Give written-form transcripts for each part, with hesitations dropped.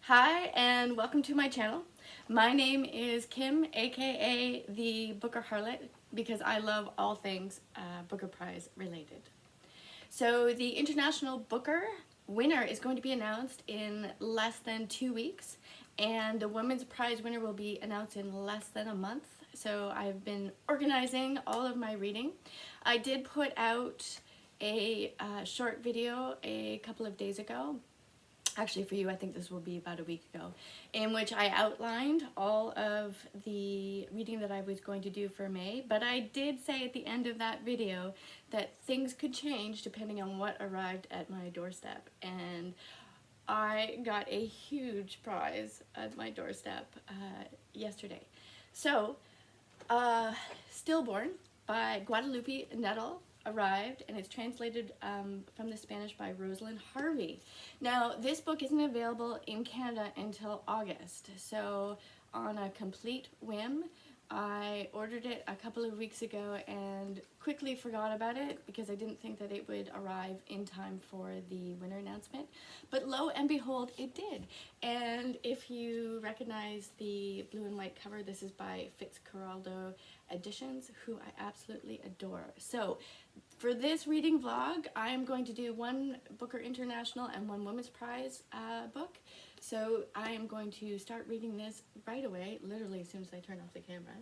Hi and welcome to my channel. My name is Kim, aka the Booker Harlot, because I love all things Booker Prize related. So the International Booker winner is going to be announced in less than 2 weeks, and the Women's Prize winner will be announced in less than a month. So I've been organizing all of my reading. I did put out a short video a couple of days ago. Actually, for you, I think this will be about a week ago, in which I outlined all of the reading that I was going to do for May, but I did say at the end of that video that things could change depending on what arrived at my doorstep, and I got a huge prize at my doorstep yesterday. So, Stillborn by Guadalupe Nettel arrived, and it's translated from the Spanish by Rosalind Harvey. Now, this book isn't available in Canada until August, so on a complete whim, I ordered it a couple of weeks ago and quickly forgot about it because I didn't think that it would arrive in time for the winner announcement. But lo and behold, it did. And if you recognize the blue and white cover, this is by Fitzcarraldo Editions, who I absolutely adore. So for this reading vlog, I am going to do one Booker International and one Women's Prize book. So I am going to start reading this right away, literally as soon as I turn off the camera.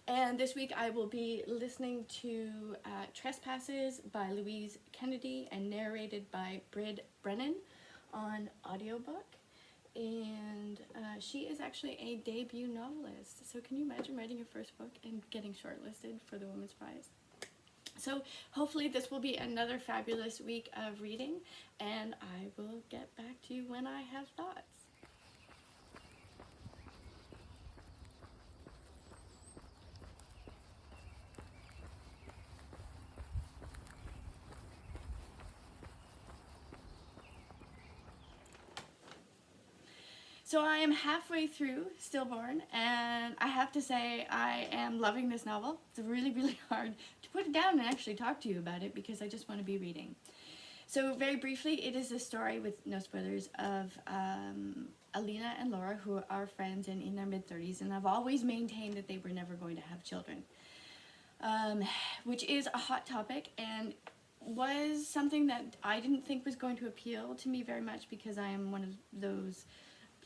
And this week I will be listening to Trespasses by Louise Kennedy and narrated by Brennan on audiobook. And she is actually a debut novelist. So can you imagine writing your first book and getting shortlisted for the Women's Prize? So hopefully this will be another fabulous week of reading, and I will get back to you when I have thoughts. So I am halfway through Stillborn, and I have to say I am loving this novel. It's really, really hard to put it down and actually talk to you about it because I just want to be reading. So very briefly, it is a story, with no spoilers, of Alina and Laura, who are friends and in their mid-30s, and have always maintained that they were never going to have children, which is a hot topic and was something that I didn't think was going to appeal to me very much because I am one of those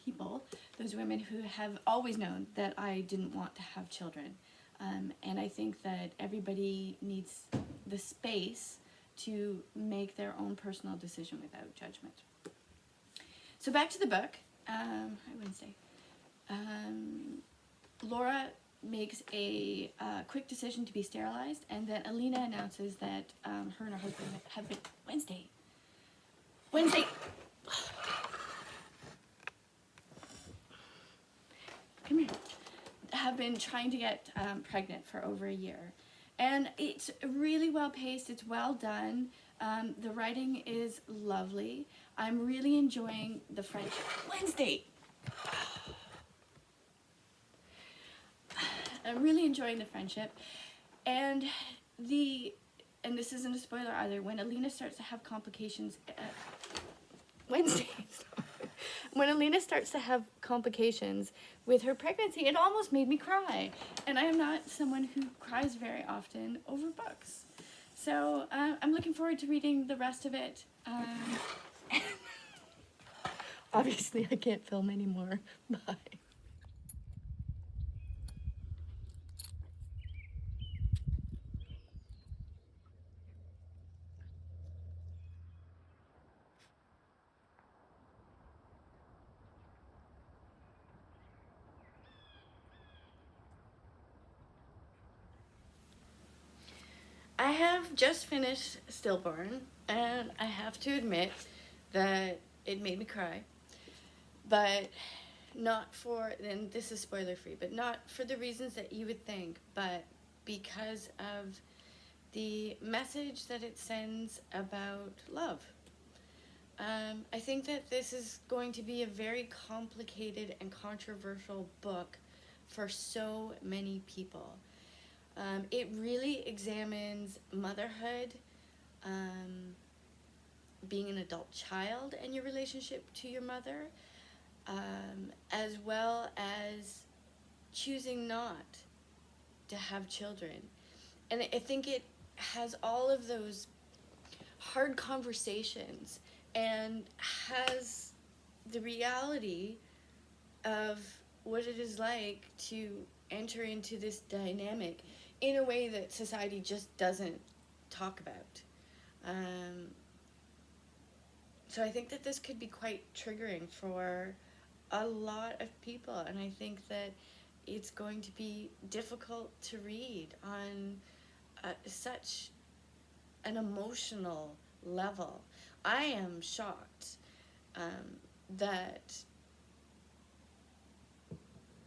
people, those women who have always known that I didn't want to have children. And I think that everybody needs the space to make their own personal decision without judgment. So back to the book. Hi, Wednesday. Laura makes a quick decision to be sterilized, and then Alina announces that her and her husband have been... Wednesday! Come here. Have been trying to get pregnant for over a year. And it's really well paced, it's well done. The writing is lovely. I'm really enjoying the friendship. Wednesday! I'm really enjoying the friendship. And this isn't a spoiler either, when Alina starts to have complications... Wednesday! When Alina starts to have complications with her pregnancy, it almost made me cry. And I am not someone who cries very often over books. So I'm looking forward to reading the rest of it. Obviously, I can't film anymore. Bye. I have just finished Stillborn, and I have to admit that it made me cry, but not for, and this is spoiler free, but not for the reasons that you would think, but because of the message that it sends about love. I think that this is going to be a very complicated and controversial book for so many people. It really examines motherhood, being an adult child and your relationship to your mother, as well as choosing not to have children. And I think it has all of those hard conversations and has the reality of what it is like to enter into this dynamic in a way that society just doesn't talk about. So I think that this could be quite triggering for a lot of people, and I think that it's going to be difficult to read on such an emotional level. I am shocked that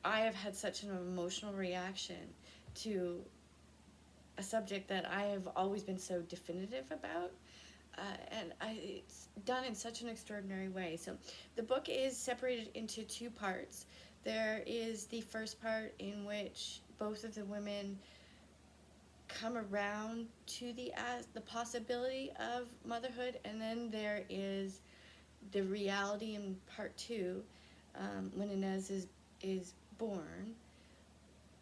I have had such an emotional reaction to a subject that I have always been so definitive about. It's done in such an extraordinary way. So the book is separated into two parts. There is the first part in which both of the women come around to the possibility of motherhood, and then there is the reality in part two, when Inez is born,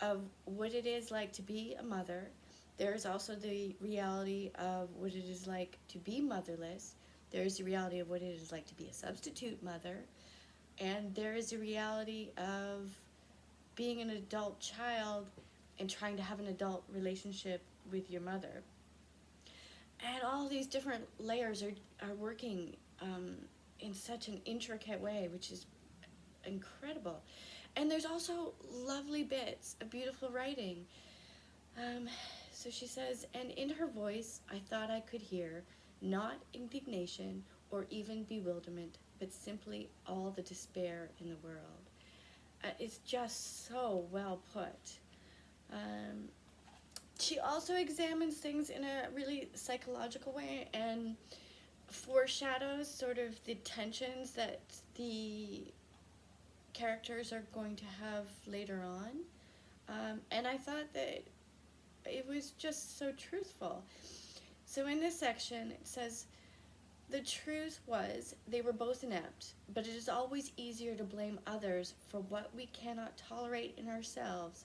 of what it is like to be a mother. There is also the reality of what it is like to be motherless. There is the reality of what it is like to be a substitute mother. And there is the reality of being an adult child and trying to have an adult relationship with your mother. And all these different layers are working in such an intricate way, which is incredible. And there's also lovely bits of beautiful writing. So she says, and in her voice I thought I could hear not indignation or even bewilderment, but simply all the despair in the world. It's just so well put. She also examines things in a really psychological way and foreshadows sort of the tensions that the characters are going to have later on. And I thought that it was just so truthful. So in this section, it says, the truth was they were both inept, but it is always easier to blame others for what we cannot tolerate in ourselves,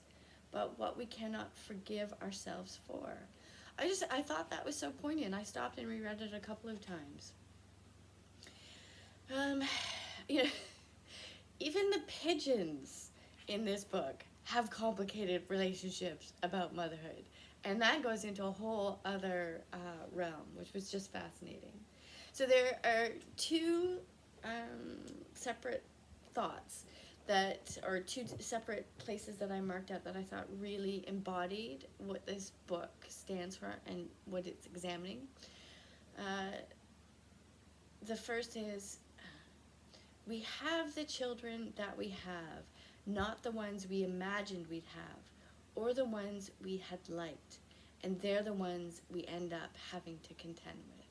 but what we cannot forgive ourselves for. I thought that was so poignant. I stopped and reread it a couple of times. You know, even the pigeons in this book have complicated relationships about motherhood, and that goes into a whole other realm, which was just fascinating. So there are two separate thoughts or two separate places that I marked out that I thought really embodied what this book stands for and what it's examining. The first is, we have the children that we have, not the ones we imagined we'd have, or the ones we had liked, and they're the ones we end up having to contend with.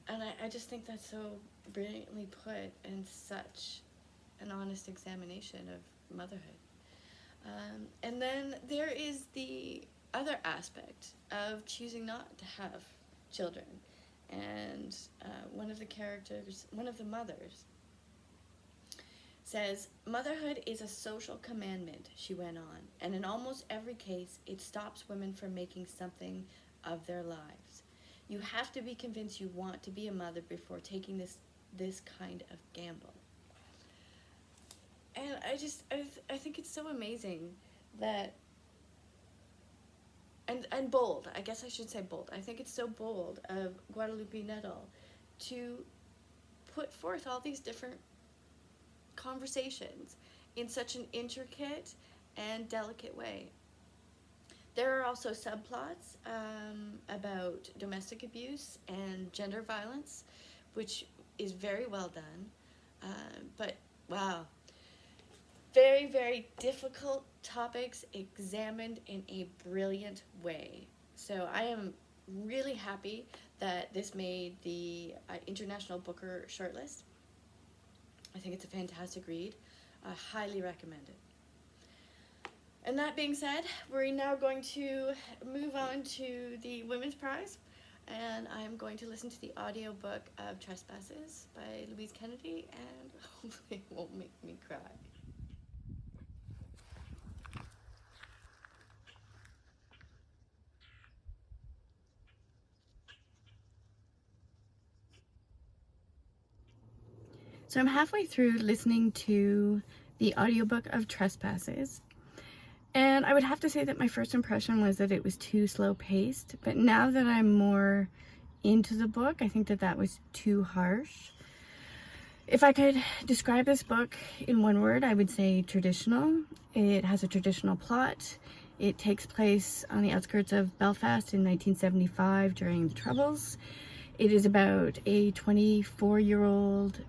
And I just think that's so brilliantly put and such an honest examination of motherhood. And then there is the other aspect of choosing not to have children. And one of the mothers, says, motherhood is a social commandment, she went on, and in almost every case, it stops women from making something of their lives. You have to be convinced you want to be a mother before taking this kind of gamble. And I think it's so amazing that, and bold, I guess I should say bold. I think it's so bold of Guadalupe Nettel to put forth all these different conversations in such an intricate and delicate way. There are also subplots about domestic abuse and gender violence, which is very well done. But wow, very, very difficult topics examined in a brilliant way. So I am really happy that this made the International Booker shortlist. I think it's a fantastic read. I highly recommend it. And that being said, we're now going to move on to the Women's Prize, and I'm going to listen to the audiobook of Trespasses by Louise Kennedy, and Hopefully it won't make me cry. So I'm halfway through listening to the audiobook of Trespasses. And I would have to say that my first impression was that it was too slow paced. But now that I'm more into the book, I think that that was too harsh. If I could describe this book in one word, I would say traditional. It has a traditional plot. It takes place on the outskirts of Belfast in 1975 during the Troubles. It is about a 24-year-old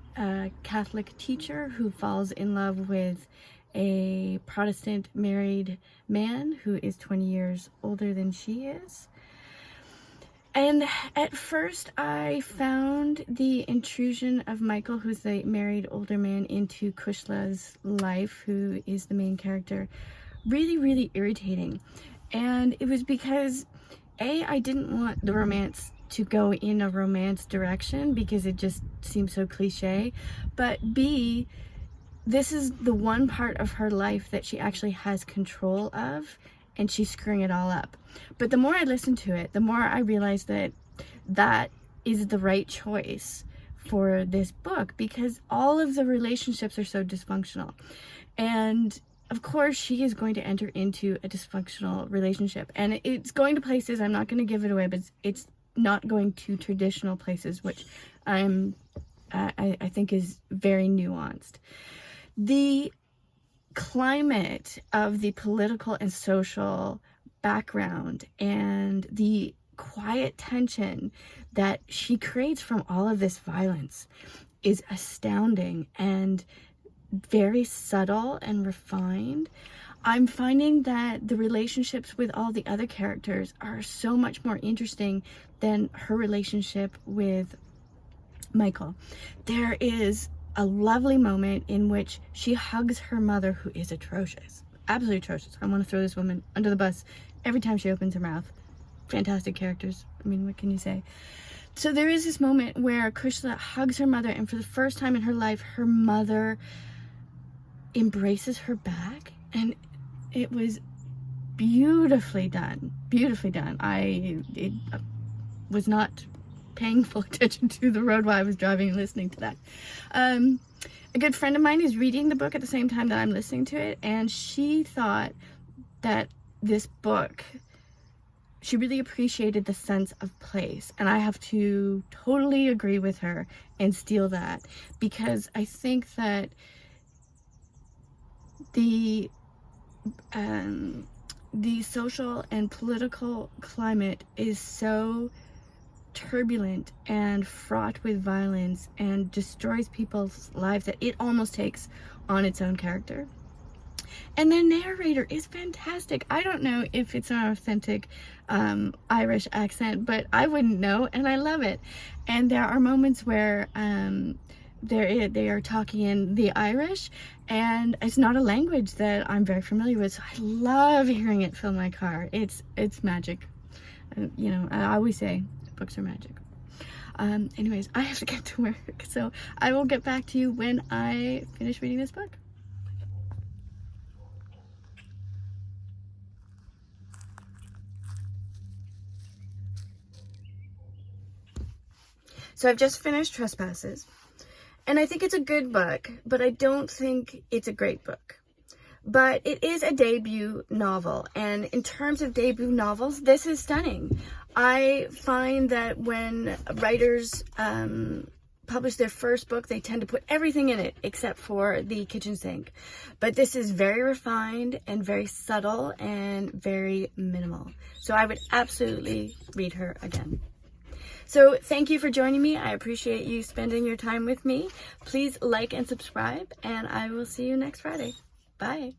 Catholic teacher who falls in love with a Protestant married man who is 20 years older than she is. And at first I found the intrusion of Michael, who's the married older man, into Kushla's life, who is the main character, really, really irritating. And it was because, A, I didn't want the romance to go in a romance direction because it just seems so cliche, but B, this is the one part of her life that she actually has control of, and she's screwing it all up. But the more I listened to it, the more I realized that that is the right choice for this book, because all of the relationships are so dysfunctional. And of course she is going to enter into a dysfunctional relationship, and it's going to places, I'm not going to give it away, but it's not going to traditional places, which I think is very nuanced. The climate of the political and social background and the quiet tension that she creates from all of this violence is astounding and very subtle and refined. I'm finding that the relationships with all the other characters are so much more interesting than her relationship with Michael. There is a lovely moment in which she hugs her mother, who is atrocious, absolutely atrocious. I want to throw this woman under the bus every time she opens her mouth. Fantastic characters. I mean, what can you say? So there is this moment where Kushla hugs her mother, and for the first time in her life, her mother embraces her back, and it was beautifully done. Beautifully done. I was not paying full attention to the road while I was driving and listening to that. A good friend of mine is reading the book at the same time that I'm listening to it, and she thought that this book, she really appreciated the sense of place, and I have to totally agree with her and steal that, because I think that the social and political climate is so turbulent and fraught with violence and destroys people's lives that it almost takes on its own character. And the narrator is fantastic. I don't know if it's an authentic Irish accent, but I wouldn't know, and I love it. And there are moments where they are talking in the Irish, and it's not a language that I'm very familiar with, so I love hearing it fill my car. It's magic. You know, I always say books are magic. Anyways, I have to get to work, so I will get back to you when I finish reading this book. So I've just finished Trespasses, and I think it's a good book, but I don't think it's a great book. But it is a debut novel, and in terms of debut novels, this is stunning. I find that when writers publish their first book, they tend to put everything in it except for the kitchen sink. But this is very refined and very subtle and very minimal. So I would absolutely read her again. So thank you for joining me. I appreciate you spending your time with me. Please like and subscribe, and I will see you next Friday. Bye.